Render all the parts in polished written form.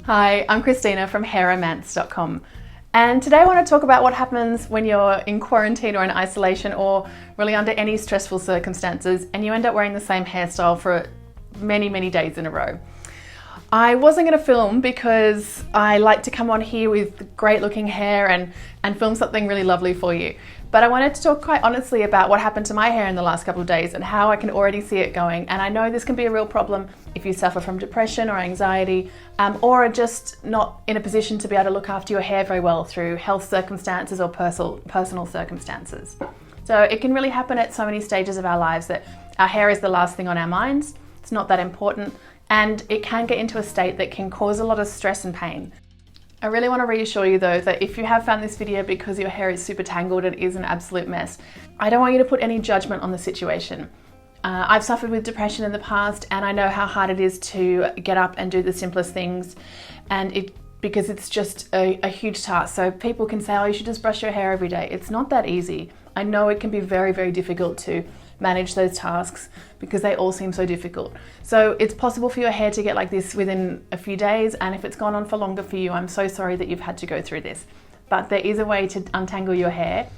Hi, I'm Christina from hairromance.com, and today I want to talk about what happens when you're in quarantine or in isolation or really under any stressful circumstances and you end up wearing the same hairstyle for many days in a row. I wasn't going to film because I like to come on here with great looking hair and film something really lovely for you. But I wanted to talk quite honestly about what happened to my hair in the last couple of days and how I can already see it going. And I know this can be a real problem if you suffer from depression or anxiety, or are just not in a position to be able to look after your hair very well through health circumstances or personal circumstances. So it can really happen at so many stages of our lives that our hair is the last thing on our minds. It's not that important, and it can get into a state that can cause a lot of stress and pain. I really want to reassure you though that if you have found this video because your hair is super tangled and is an absolute mess, I don't want you to put any judgment on the situation. I've suffered with depression in the past, and I know how hard it is to get up and do the simplest things, and because it's just a huge task. So people can say, oh, you should just brush your hair every day. It's not that easy. I know it can be very difficult to manage those tasks because they all seem so difficult. So it's possible for your hair to get like this within a few days, and if it's gone on for longer for you, I'm so sorry that you've had to go through this. But there is a way to untangle your hair,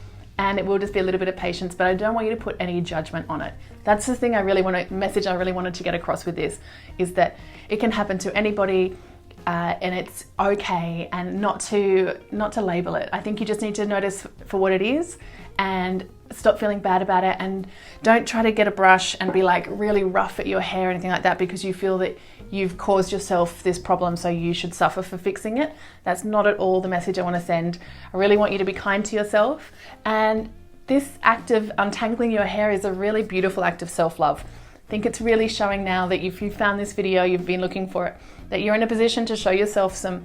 and it will just be a little bit of patience, but I don't want you to put any judgment on it. That's the thing message I really wanted to get across with this, is that it can happen to anybody, and it's okay, and not to label it. I think you just need to notice for what it is and stop feeling bad about it, and don't try to get a brush and be like really rough at your hair or anything like that because you feel that you've caused yourself this problem so you should suffer for fixing it. That's not at all the message I want to send. I really want you to be kind to yourself, and this act of untangling your hair is a really beautiful act of self-love. I think it's really showing now that if you found this video, you've been looking for it, that you're in a position to show yourself some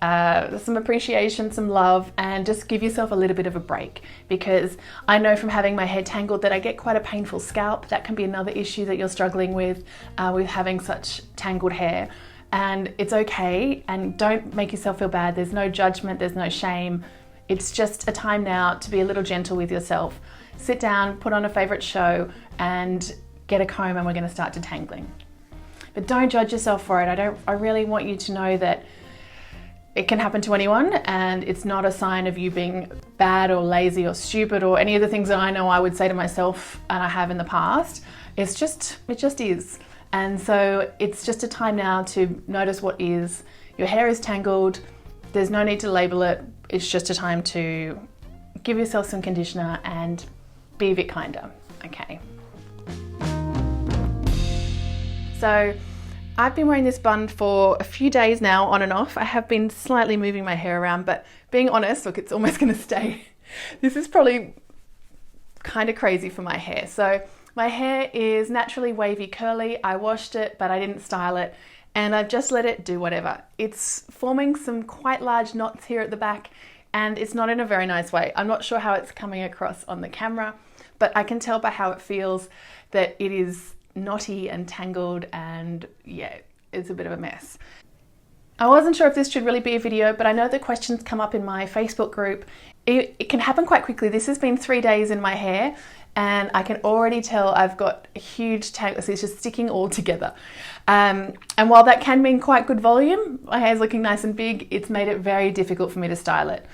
appreciation, some love, and just give yourself a little bit of a break, because I know from having my hair tangled that I get quite a painful scalp. That can be another issue that you're struggling with having such tangled hair, and it's okay, and don't make yourself feel bad. There's no judgment, there's no shame. It's just a time now to be a little gentle with yourself. Sit down, put on a favorite show, and get a comb, and we're going to start detangling. But don't judge yourself for it. I really want you to know that it can happen to anyone, and it's not a sign of you being bad or lazy or stupid or any of the things that I know I would say to myself and I have in the past. It just is. And so it's just a time now to notice what is. Your hair is tangled. There's no need to label it. It's just a time to give yourself some conditioner and be a bit kinder. Okay. So I've been wearing this bun for a few days now, on and off. I have been slightly moving my hair around, but being honest, look, it's almost going to stay. This is probably kind of crazy for my hair. So my hair is naturally wavy curly. I washed it, but I didn't style it, and I've just let it do whatever. It's forming some quite large knots here at the back, and it's not in a very nice way. I'm not sure how it's coming across on the camera, but I can tell by how it feels that it is knotty and tangled, and yeah, it's a bit of a mess. I wasn't sure if this should really be a video, but I know the questions come up in my Facebook group. It can happen quite quickly. This has been 3 days in my hair, and I can already tell I've got a huge tangle. So it's just sticking all together. And while that can mean quite good volume, my hair's looking nice and big, it's made it very difficult for me to style it.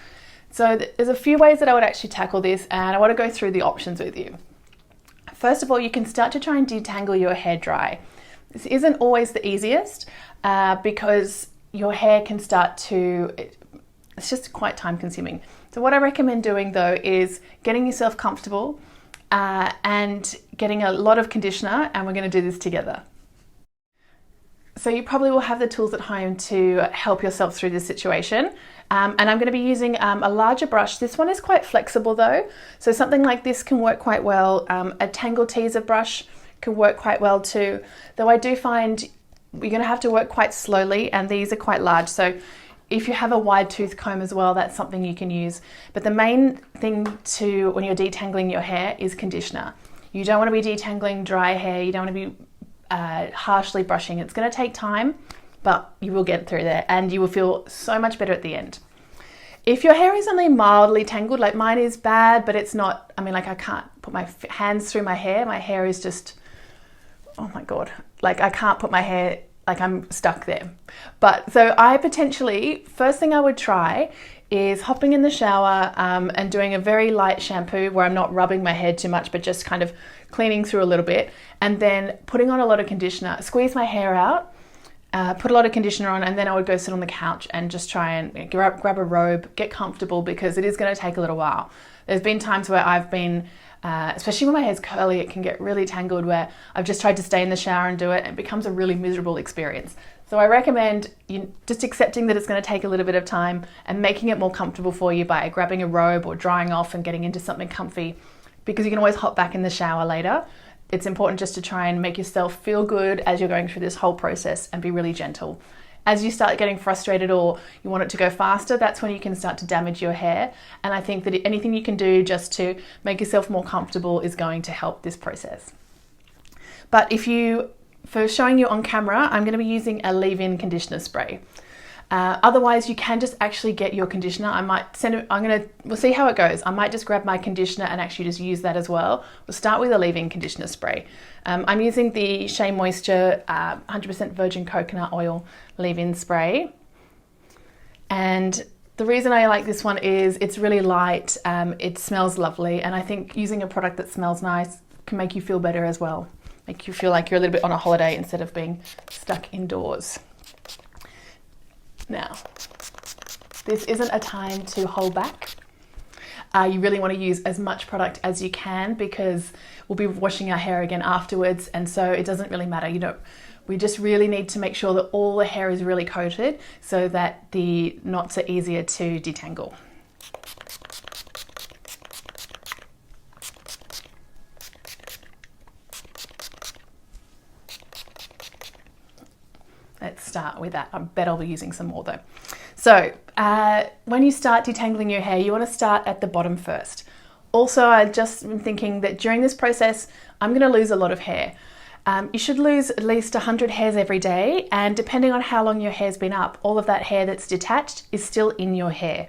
So there's a few ways that I would actually tackle this, and I want to go through the options with you. First of all, you can start to try and detangle your hair dry. This isn't always the easiest because your hair can it's just quite time consuming. So what I recommend doing though is getting yourself comfortable and getting a lot of conditioner, and we're going to do this together. So you probably will have the tools at home to help yourself through this situation. And I'm going to be using a larger brush. This one is quite flexible though, so something like this can work quite well. A tangle teaser brush can work quite well too, though I do find you're going to have to work quite slowly, and these are quite large. So if you have a wide tooth comb as well, that's something you can use. But the main thing when you're detangling your hair is conditioner. You don't want to be detangling dry hair. You don't want to be harshly brushing. It's going to take time, but you will get through there, and you will feel so much better at the end. If your hair is only mildly tangled, like mine is bad, but it's not, I can't put my hands through my hair. My hair is just, oh my God. Like I can't put my hair like I'm stuck there. But so first thing I would try is hopping in the shower and doing a very light shampoo where I'm not rubbing my head too much, but just kind of cleaning through a little bit, and then putting on a lot of conditioner, squeeze my hair out, put a lot of conditioner on, and then I would go sit on the couch and just try and grab a robe, get comfortable, because it is going to take a little while. There's been times where I've been, especially when my hair's curly, it can get really tangled, where I've just tried to stay in the shower and do it, and it becomes a really miserable experience. So I recommend you just accepting that it's going to take a little bit of time and making it more comfortable for you by grabbing a robe or drying off and getting into something comfy, because you can always hop back in the shower later. It's important just to try and make yourself feel good as you're going through this whole process and be really gentle. As you start getting frustrated or you want it to go faster, that's when you can start to damage your hair. And I think that anything you can do just to make yourself more comfortable is going to help this process. But for showing you on camera, I'm going to be using a leave-in conditioner spray. Otherwise, you can just actually get your conditioner. We'll see how it goes. I might just grab my conditioner and actually just use that as well. We'll start with a leave-in conditioner spray. I'm using the Shea Moisture 100% virgin coconut oil leave-in spray. And the reason I like this one is it's really light, it smells lovely, and I think using a product that smells nice can make you feel better as well. Make you feel like you're a little bit on a holiday instead of being stuck indoors. Now, this isn't a time to hold back. You really want to use as much product as you can, because we'll be washing our hair again afterwards, and so it doesn't really matter. We just really need to make sure that all the hair is really coated so that the knots are easier to detangle. Let's start with that. I bet I'll be using some more though. So when you start detangling your hair, you want to start at the bottom first. Also, I just been thinking that during this process, I'm going to lose a lot of hair. You should lose at least 100 hairs every day, and depending on how long your hair's been up, all of that hair that's detached is still in your hair.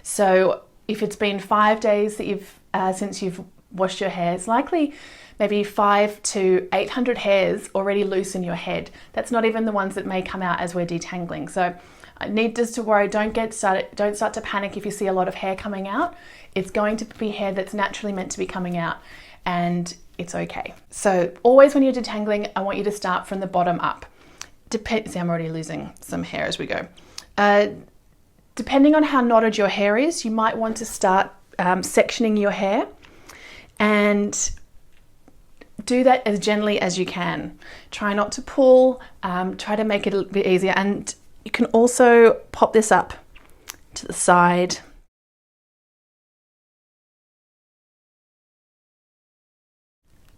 So if it's been 5 days that since you've washed your hair, it's likely maybe 500 to 800 hairs already loose in your head. That's not even the ones that may come out as we're detangling. So need just to worry, don't start to panic if you see a lot of hair coming out. It's going to be hair that's naturally meant to be coming out, and it's okay. So always when you're detangling, I want you to start from the bottom up. See, I'm already losing some hair as we go. Depending on how knotted your hair is, you might want to start sectioning your hair, and do that as gently as you can. Try not to pull, try to make it a little bit easier, and you can also pop this up to the side.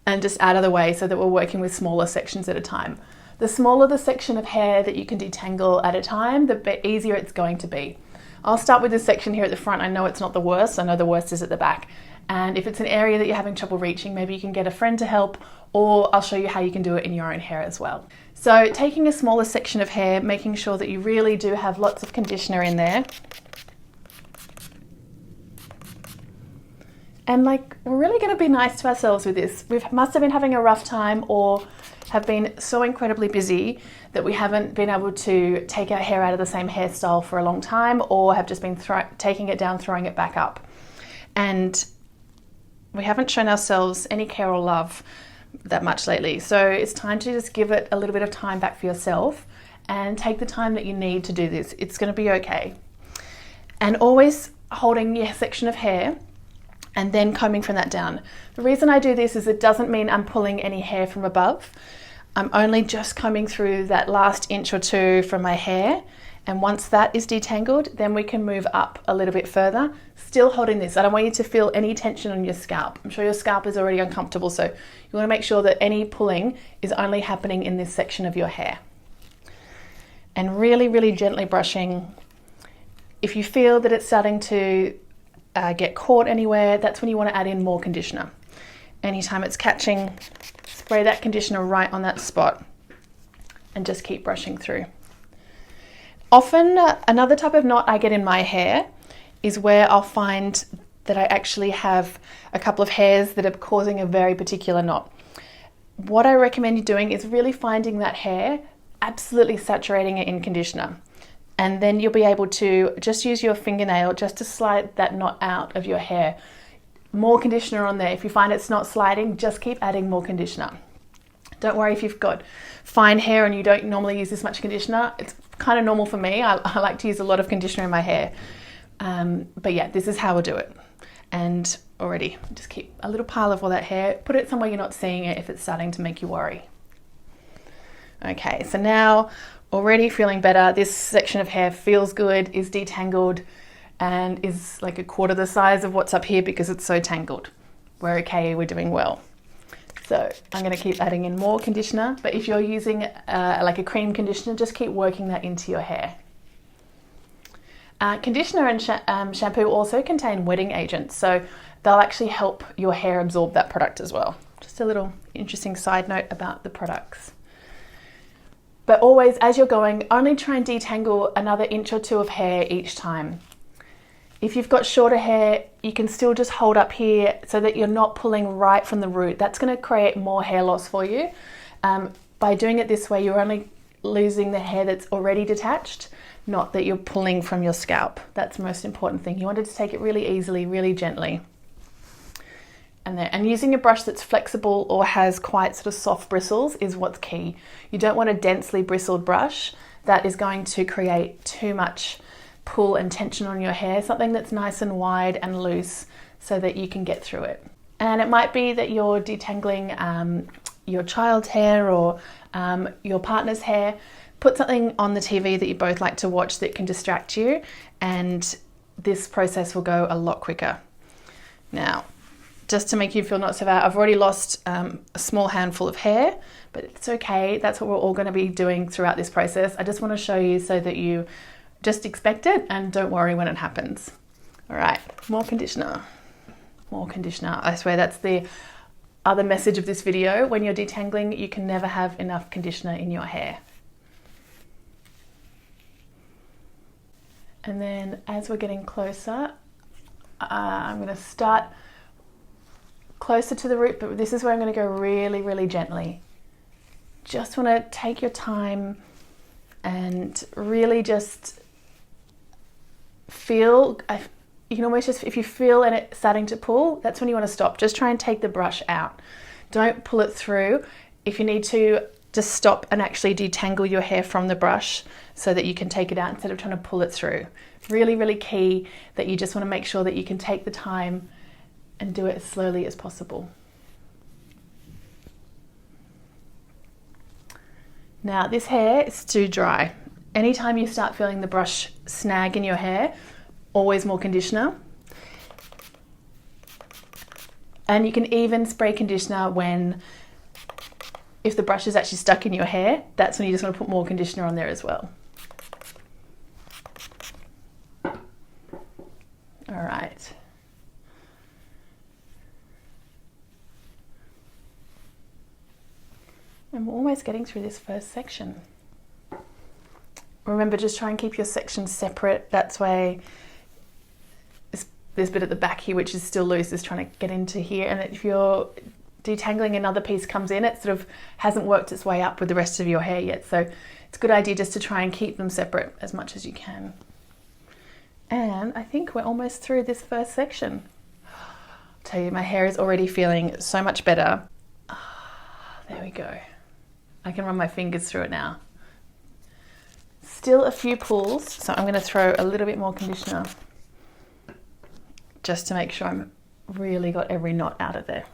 And just out of the way so that we're working with smaller sections at a time. The smaller the section of hair that you can detangle at a time, the bit easier it's going to be. I'll start with this section here at the front. I know it's not the worst. I know the worst is at the back. And if it's an area that you're having trouble reaching, maybe you can get a friend to help, or I'll show you how you can do it in your own hair as well. So taking a smaller section of hair, making sure that you really do have lots of conditioner in there. And we're really going to be nice to ourselves with this. We must have been having a rough time, or have been so incredibly busy that we haven't been able to take our hair out of the same hairstyle for a long time, or have just been taking it down, throwing it back up. And we haven't shown ourselves any care or love that much lately. So it's time to just give it a little bit of time back for yourself and take the time that you need to do this. It's going to be okay. And always holding your section of hair and then combing from that down. The reason I do this is it doesn't mean I'm pulling any hair from above. I'm only just combing through that last inch or two from my hair, and once that is detangled, then we can move up a little bit further, still holding this. I don't want you to feel any tension on your scalp. I'm sure your scalp is already uncomfortable, so you want to make sure that any pulling is only happening in this section of your hair. And really, really gently brushing. If you feel that it's starting to get caught anywhere, that's when you want to add in more conditioner. Anytime it's catching, spray that conditioner right on that spot and just keep brushing through. Often another type of knot I get in my hair is where I'll find that I actually have a couple of hairs that are causing a very particular knot. What I recommend you doing is really finding that hair, absolutely saturating it in conditioner. And then you'll be able to just use your fingernail just to slide that knot out of your hair. More conditioner on there. If you find it's not sliding, just keep adding more conditioner. Don't worry if you've got fine hair and you don't normally use this much conditioner. It's kind of normal for me. I like to use a lot of conditioner in my hair. But yeah, this is how we'll do it. And already, just keep a little pile of all that hair. Put it somewhere you're not seeing it if it's starting to make you worry. Okay, so now already feeling better. This section of hair feels good, is detangled, and is like a quarter the size of what's up here because it's so tangled. We're okay, we're doing well. So I'm going to keep adding in more conditioner, but if you're using like a cream conditioner, just keep working that into your hair. Conditioner and shampoo also contain wetting agents, so they'll actually help your hair absorb that product as well. Just a little interesting side note about the products. But always, as you're going, only try and detangle another inch or two of hair each time. If you've got shorter hair, you can still just hold up here so that you're not pulling right from the root. That's going to create more hair loss for you. By doing it this way, you're only losing the hair that's already detached, not that you're pulling from your scalp. That's the most important thing. You wanted to take it really easily, really gently. And using a brush that's flexible or has quite sort of soft bristles is what's key. You don't want a densely bristled brush that is going to create too much pull and tension on your hair. Something that's nice and wide and loose so that you can get through it. And it might be that you're detangling your child's hair or your partner's hair. Put something on the TV that you both like to watch that can distract you, and this process will go a lot quicker. Now, just to make you feel not so bad, I've already lost a small handful of hair, but it's okay. That's what we're all going to be doing throughout this process. I just want to show you so that you just expect it and don't worry when it happens. All right, more conditioner. More conditioner. I swear that's the other message of this video. When you're detangling, you can never have enough conditioner in your hair. And then as we're getting closer, I'm going to start closer to the root, but this is where I'm going to go really, really gently. Just want to take your time and really just feel. You can almost just, if you feel it starting to pull, that's when you want to stop. Just try and take the brush out. Don't pull it through. If you need to, just stop and actually detangle your hair from the brush so that you can take it out instead of trying to pull it through. Really, really key that you just want to make sure that you can take the time and do it as slowly as possible. Now this hair is too dry. Anytime you start feeling the brush snag in your hair, always more conditioner. And you can even spray conditioner if the brush is actually stuck in your hair, that's when you just want to put more conditioner on there as well. All right. And we're almost getting through this first section. Remember, just try and keep your sections separate. That's why this bit at the back here, which is still loose, is trying to get into here. And if you're detangling, another piece comes in, it sort of hasn't worked its way up with the rest of your hair yet. So it's a good idea just to try and keep them separate as much as you can. And I think we're almost through this first section. I'll tell you, my hair is already feeling so much better. There we go. I can run my fingers through it now. Still a few pulls, so I'm going to throw a little bit more conditioner just to make sure I'm really got every knot out of there.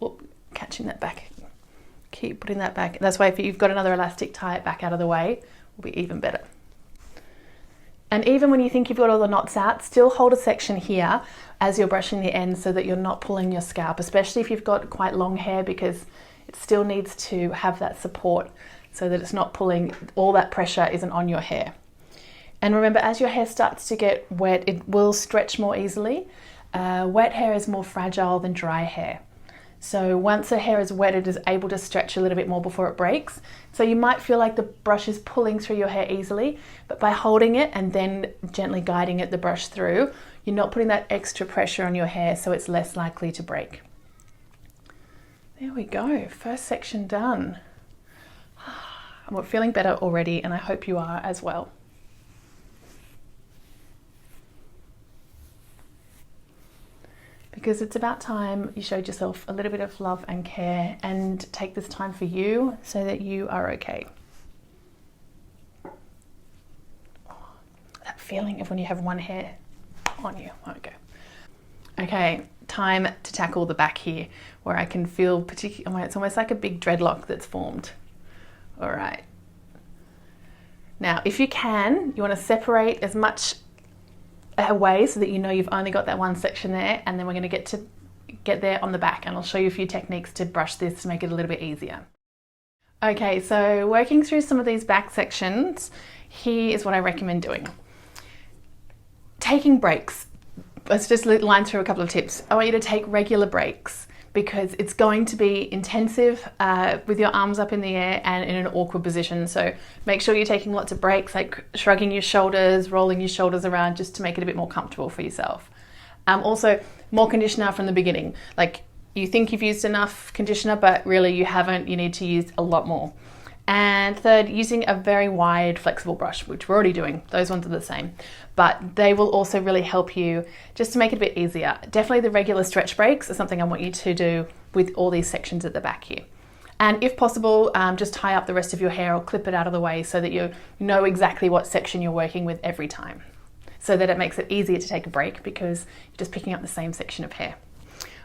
Oop, catching that back. Keep putting that back. That's why if you've got another elastic, tie it back out of the way, will be even better. And even when you think you've got all the knots out, still hold a section here as you're brushing the ends so that you're not pulling your scalp, especially if you've got quite long hair, because it still needs to have that support so that it's not pulling, all that pressure isn't on your hair. And remember, as your hair starts to get wet, it will stretch more easily. Wet hair is more fragile than dry hair. So once the hair is wet, it is able to stretch a little bit more before it breaks. So you might feel like the brush is pulling through your hair easily, but by holding it and then gently guiding the brush through, you're not putting that extra pressure on your hair, so it's less likely to break. There we go, first section done. I'm feeling better already, and I hope you are as well. Because it's about time you showed yourself a little bit of love and care and take this time for you so that you are okay. That feeling of when you have one hair on you. Okay. Okay, time to tackle the back here where I can feel it's almost like a big dreadlock that's formed. All right. Now, if you can, you want to separate as much away so that you know you've only got that one section there, and then we're going to get there on the back, and I'll show you a few techniques to brush this to make it a little bit easier. Okay, so working through some of these back sections, here is what I recommend doing. Taking breaks. Let's just line through a couple of tips. I want you to take regular breaks because it's going to be intensive with your arms up in the air and in an awkward position. So make sure you're taking lots of breaks, like shrugging your shoulders, rolling your shoulders around, just to make it a bit more comfortable for yourself. Also, more conditioner from the beginning. Like, you think you've used enough conditioner, but really you haven't. You need to use a lot more. And third, using a very wide flexible brush, which we're already doing. Those ones are the same, but they will also really help you just to make it a bit easier. Definitely the regular stretch breaks are something I want you to do with all these sections at the back here. And if possible, just tie up the rest of your hair or clip it out of the way so that you know exactly what section you're working with every time, so that it makes it easier to take a break because you're just picking up the same section of hair.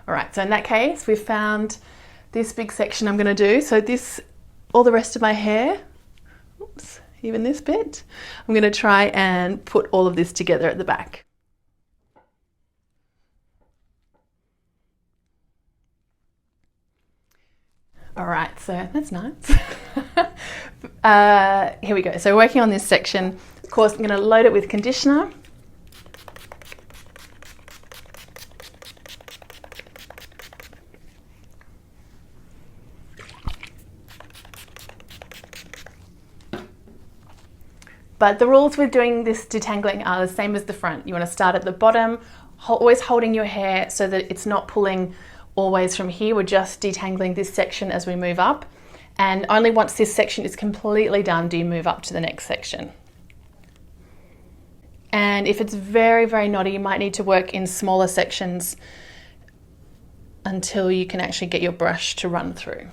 All right, so in that case, we've found this big section I'm gonna do. So all the rest of my hair, oops, even this bit, I'm going to try and put all of this together at the back. All right, so that's nice. Here we go. So working on this section, of course, I'm going to load it with conditioner. But the rules with doing this detangling are the same as the front. You want to start at the bottom, always holding your hair so that it's not pulling always from here. We're just detangling this section as we move up. And only once this section is completely done do you move up to the next section. And if it's very, very knotty, you might need to work in smaller sections until you can actually get your brush to run through.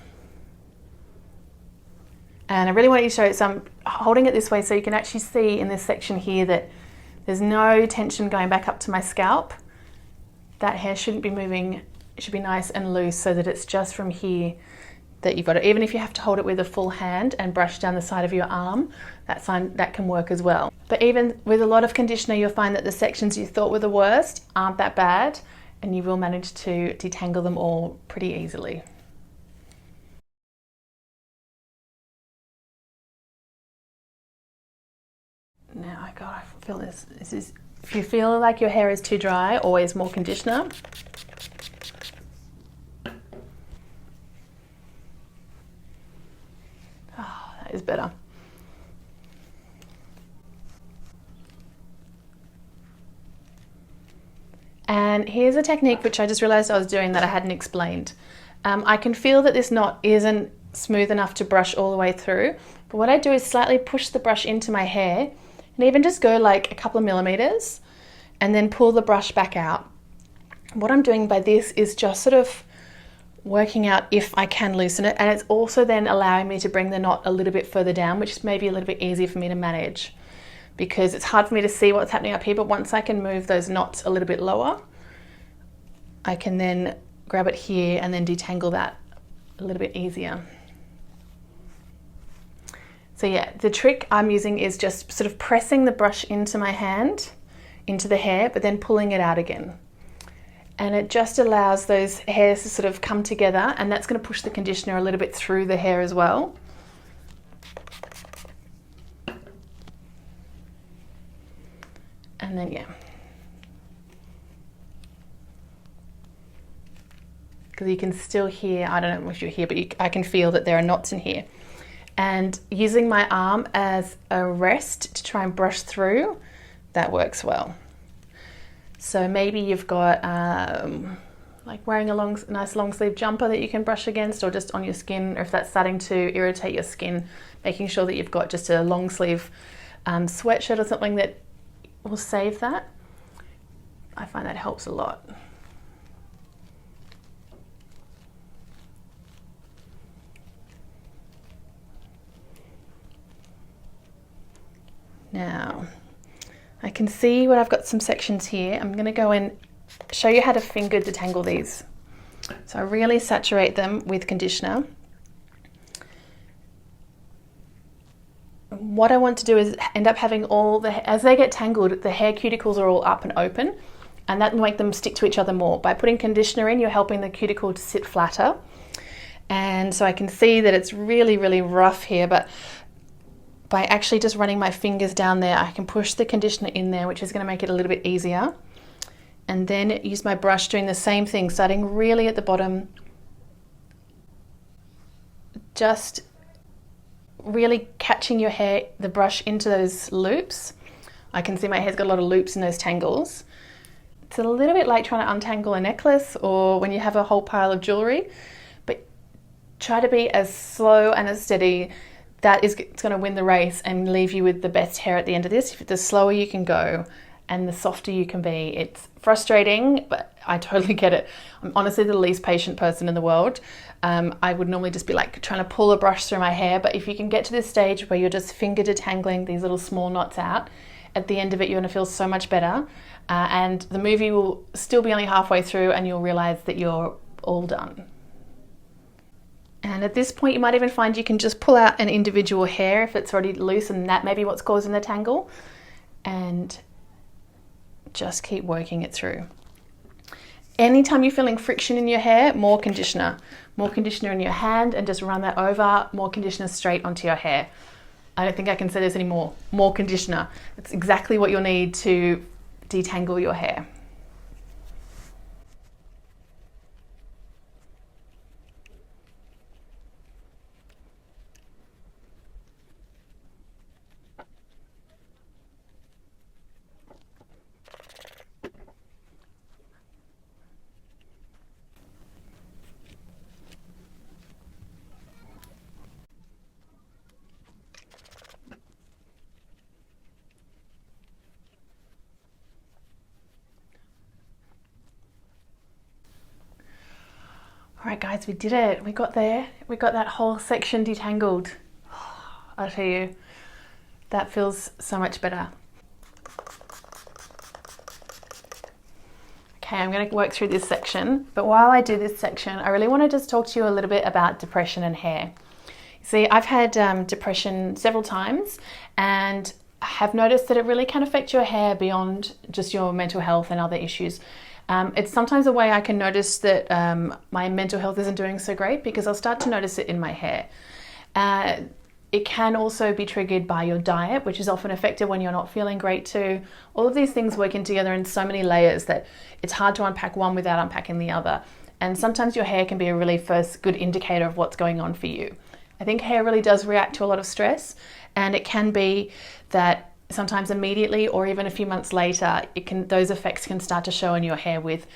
And I really want you to show it, so I'm holding it this way so you can actually see in this section here that there's no tension going back up to my scalp. That hair shouldn't be moving, it should be nice and loose so that it's just from here that you've got it. Even if you have to hold it with a full hand and brush down the side of your arm, that's fine, that can work as well. But even with a lot of conditioner, you'll find that the sections you thought were the worst aren't that bad, and you will manage to detangle them all pretty easily. Now, I feel this is, if you feel like your hair is too dry, always more conditioner. Oh, that is better. And here's a technique which I just realized I was doing that I hadn't explained. I can feel that this knot isn't smooth enough to brush all the way through, but what I do is slightly push the brush into my hair and even just go like a couple of millimeters and then pull the brush back out. What I'm doing by this is just sort of working out if I can loosen it, and it's also then allowing me to bring the knot a little bit further down, which is maybe a little bit easier for me to manage because it's hard for me to see what's happening up here, but once I can move those knots a little bit lower, I can then grab it here and then detangle that a little bit easier. So yeah, the trick I'm using is just sort of pressing the brush into my hand, into the hair, but then pulling it out again. And it just allows those hairs to sort of come together, and that's going to push the conditioner a little bit through the hair as well. And then, yeah. Because you can still hear, I don't know if you're here, but I can feel that there are knots in here. And using my arm as a rest to try and brush through, that works well. So maybe you've got like wearing a nice long sleeve jumper that you can brush against, or just on your skin, or if that's starting to irritate your skin, making sure that you've got just a long sleeve sweatshirt or something that will save that. I find that helps a lot. Now, I can see what I've got some sections here. I'm going to go and show you how to finger detangle these. So I really saturate them with conditioner. What I want to do is end up having as they get tangled, the hair cuticles are all up and open, and that will make them stick to each other more. By putting conditioner in, you're helping the cuticle to sit flatter. And so I can see that it's really, really rough here, but by actually just running my fingers down there, I can push the conditioner in there, which is going to make it a little bit easier. And then use my brush doing the same thing, starting really at the bottom, just really catching your hair, the brush into those loops. I can see my hair's got a lot of loops in those tangles. It's a little bit like trying to untangle a necklace or when you have a whole pile of jewelry, but try to be as slow and as steady. It's going to win the race and leave you with the best hair at the end of this. The slower you can go and the softer you can be. It's frustrating, but I totally get it. I'm honestly the least patient person in the world. I would normally just be like trying to pull a brush through my hair, but if you can get to this stage where you're just finger detangling these little small knots out, at the end of it you're going to feel so much better, and the movie will still be only halfway through and you'll realize that you're all done. And at this point you might even find you can just pull out an individual hair if it's already loose, and that may be what's causing the tangle, and just keep working it through. Anytime you're feeling friction in your hair, more conditioner in your hand, and just run that over, more conditioner straight onto your hair. I don't think I can say this anymore. More conditioner. It's exactly what you'll need to detangle your hair. All right guys, we did it. We got there. We got that whole section detangled. I'll tell you, that feels so much better. Okay, I'm going to work through this section, but while I do this section, I really want to just talk to you a little bit about depression and hair. See, I've had depression several times, and I have noticed that it really can affect your hair beyond just your mental health and other issues. It's sometimes a way I can notice that my mental health isn't doing so great, because I'll start to notice it in my hair. It can also be triggered by your diet, which is often affected when you're not feeling great too. All of these things working together in so many layers that it's hard to unpack one without unpacking the other. And sometimes your hair can be a really first good indicator of what's going on for you. I think hair really does react to a lot of stress, and it can be that sometimes immediately or even a few months later, those effects can start to show in your hair with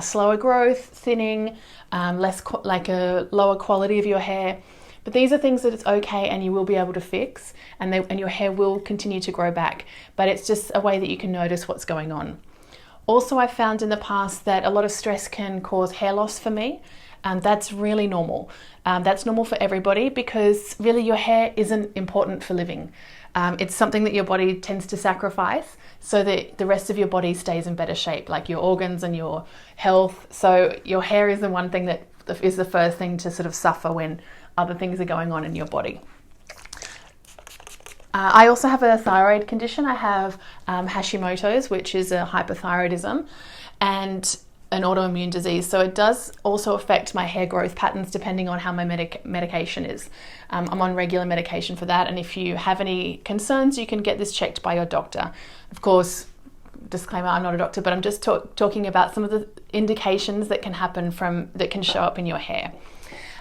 slower growth, thinning, like a lower quality of your hair. But these are things that it's okay and you will be able to fix, and your hair will continue to grow back. But it's just a way that you can notice what's going on. Also, I've found in the past that a lot of stress can cause hair loss for me. That's really normal. That's normal for everybody, because really your hair isn't important for living. It's something that your body tends to sacrifice so that the rest of your body stays in better shape, like your organs and your health. So your hair is the one thing that is the first thing to sort of suffer when other things are going on in your body. I also have a thyroid condition. I have Hashimoto's, which is a hypothyroidism, and an autoimmune disease. So it does also affect my hair growth patterns depending on how my medication is. I'm on regular medication for that, and if you have any concerns, you can get this checked by your doctor. Of course, disclaimer, I'm not a doctor, but I'm just talking about some of the indications that can happen that can show up in your hair.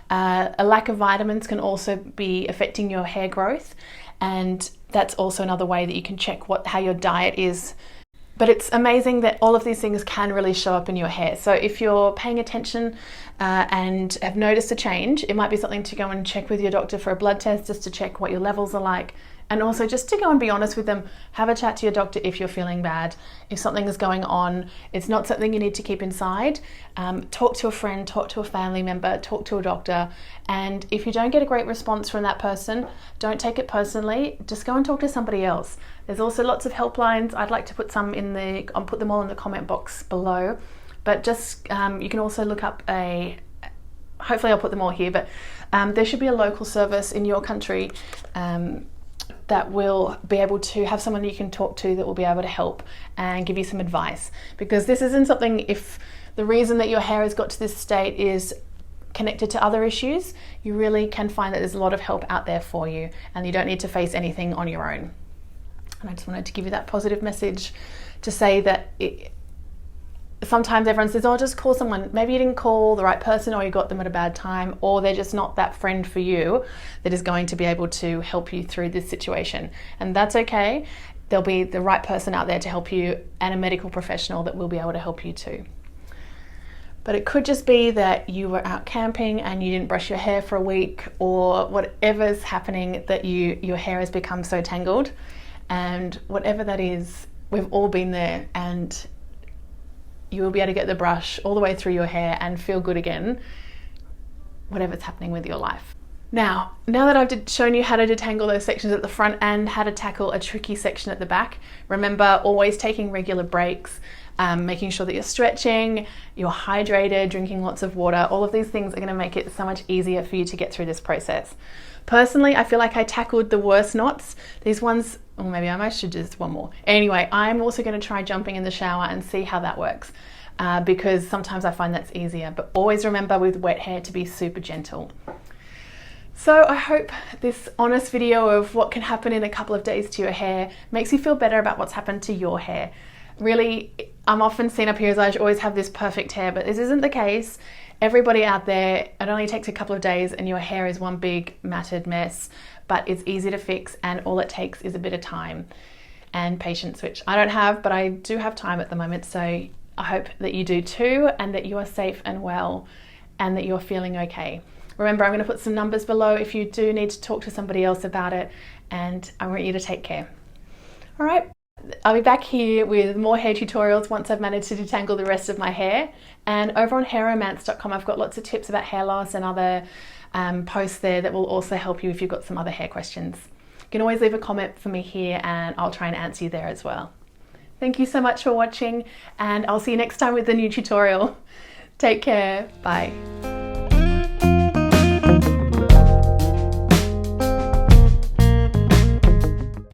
A lack of vitamins can also be affecting your hair growth, and that's also another way that you can check how your diet is. But it's amazing that all of these things can really show up in your hair. So if you're paying attention and have noticed a change, it might be something to go and check with your doctor for a blood test, just to check what your levels are like. And also just to go and be honest with them, have a chat to your doctor if you're feeling bad. If something is going on, it's not something you need to keep inside. Talk to a friend, talk to a family member, talk to a doctor. And if you don't get a great response from that person, don't take it personally. Just go and talk to somebody else. There's also lots of helplines. I'd like to put some I'll put them all in the comment box below. But just, you can also look up hopefully I'll put them all here, but there should be a local service in your country that will be able to have someone you can talk to that will be able to help and give you some advice. Because this isn't something, if the reason that your hair has got to this state is connected to other issues, you really can find that there's a lot of help out there for you and you don't need to face anything on your own. And I just wanted to give you that positive message to say that sometimes everyone says, oh, just call someone. Maybe you didn't call the right person, or you got them at a bad time, or they're just not that friend for you that is going to be able to help you through this situation. And that's okay. There'll be the right person out there to help you and a medical professional that will be able to help you too. But it could just be that you were out camping and you didn't brush your hair for a week, or whatever's happening, that your hair has become so tangled. And whatever that is, we've all been there, and you will be able to get the brush all the way through your hair and feel good again, whatever's happening with your life. Now that I've shown you how to detangle those sections at the front and how to tackle a tricky section at the back, remember always taking regular breaks, making sure that you're stretching, you're hydrated, drinking lots of water. All of these things are going to make it so much easier for you to get through this process. Personally, I feel like I tackled the worst knots. These ones, or maybe I should do just one more. Anyway, I'm also going to try jumping in the shower and see how that works, because sometimes I find that's easier. But always remember with wet hair to be super gentle. So I hope this honest video of what can happen in a couple of days to your hair makes you feel better about what's happened to your hair. Really, I'm often seen up here as I always have this perfect hair, but this isn't the case. Everybody out there, it only takes a couple of days and your hair is one big matted mess, but it's easy to fix, and all it takes is a bit of time and patience, which I don't have, but I do have time at the moment. So I hope that you do too, and that you are safe and well, and that you're feeling okay. Remember, I'm going to put some numbers below if you do need to talk to somebody else about it, and I want you to take care. All right. I'll be back here with more hair tutorials once I've managed to detangle the rest of my hair. And over on hairromance.com, I've got lots of tips about hair loss and other posts there that will also help you if you've got some other hair questions. You can always leave a comment for me here and I'll try and answer you there as well. Thank you so much for watching, and I'll see you next time with the new tutorial. Take care. Bye.